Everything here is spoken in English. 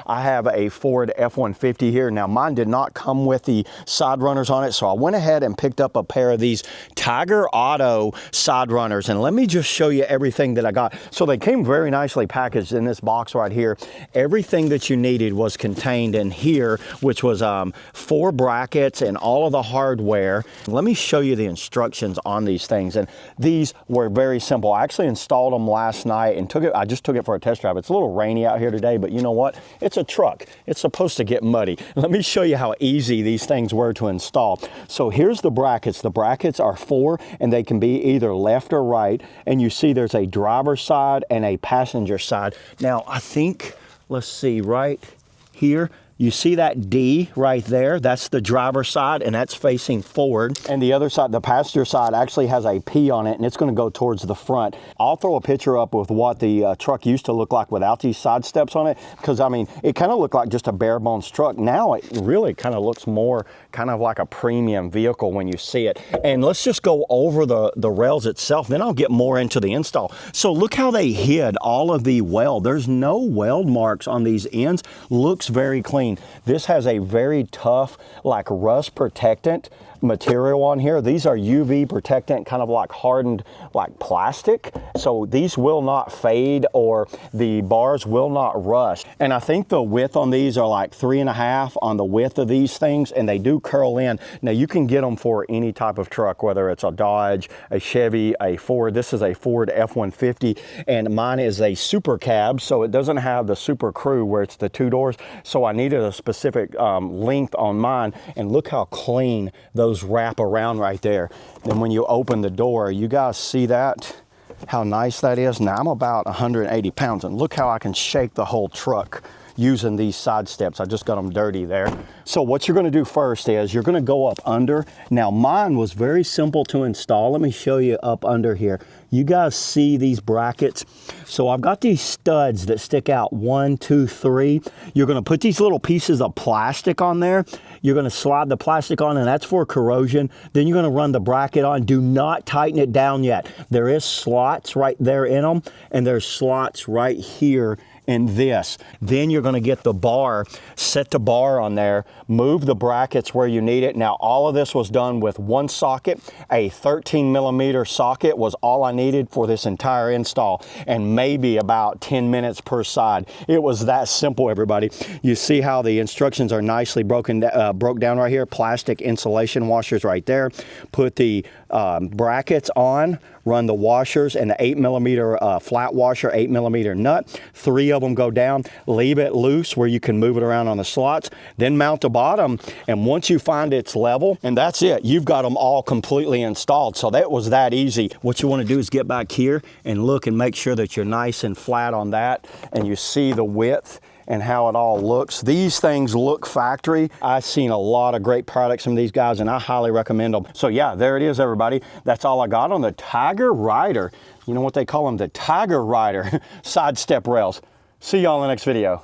I have a Ford F-150 here. Now mine did not come with the side runners on it, so I went ahead and picked up a pair of these Tyger Auto side runners, and let me just show you everything that I got. So they came very nicely packaged in this box right here. Everything that you needed was contained in here, which was 4 brackets and all of the hardware. Let me show you the instructions on these things, and these were very simple. I actually installed them last night and I just took it for a test drive. It's a little rainy out here today, but you know what? It's a truck. It's supposed to get muddy. Let me show you how easy these things were to install. So here's the brackets. The brackets are 4 and they can be either left or right. And you see there's a driver's side and a passenger side. Now I think, let's see, right here, you see that D right there? That's the driver's side, and that's facing forward. And the other side, the passenger side, actually has a P on it, and it's gonna go towards the front. I'll throw a picture up with what the truck used to look like without these side steps on it, because I mean, it kind of looked like just a bare bones truck. Now it really kind of looks more kind of like a premium vehicle when you see it. And let's just go over the rails itself, then I'll get more into the install. So look how they hid all of the weld. There's no weld marks on these ends. Looks very clean. This has a very tough, like rust protectant material on here. These are UV protectant, kind of like hardened like plastic. So these will not fade, or the bars will not rust. And I think the width on these are like 3.5 on the width of these things, and they do curl in. Now you can get them for any type of truck, whether it's a Dodge, a Chevy, a Ford. This is a Ford F-150, and mine is a Supercab, so it doesn't have the Super Crew where it's the 2 doors. So I needed a specific length on mine, and look how clean those wrap around right there. Then when you open the door, you guys see that? How nice that is? Now I'm about 180 pounds, and look how I can shake the whole truck using these side steps. I just got them dirty there. So what you're gonna do first is you're gonna go up under. Now mine was very simple to install. Let me show you up under here. You guys see these brackets? So I've got these studs that stick out, 1, 2, 3. You're gonna put these little pieces of plastic on there. You're gonna slide the plastic on, and that's for corrosion. Then you're gonna run the bracket on. Do not tighten it down yet. There is slots right there in them, and there's slots right here in this. Then you're gonna get the bar, set the bar on there, move the brackets where you need it. Now all of this was done with 1 socket. A 13mm socket was all I needed for this entire install, and maybe about 10 minutes per side. It was that simple, everybody. You see how the instructions are nicely broke down right here. Plastic insulation washers right there. Put the brackets on, run the washers and the 8mm flat washer, 8mm nut. 3 of them go down. Leave it loose where you can move it around on the slots. Then mount the bottom, and once you find its level, and that's it, you've got them all completely installed. So that was that easy. What you want to do is get back here and look and make sure that you're nice and flat on that, and you see the width and how it all looks. These things look factory. I've seen a lot of great products from these guys, and I highly recommend them. So yeah, there it is, everybody. That's all I got on the Tyger Rider. You know what they call them? The Tyger Rider side step rails. See y'all in the next video.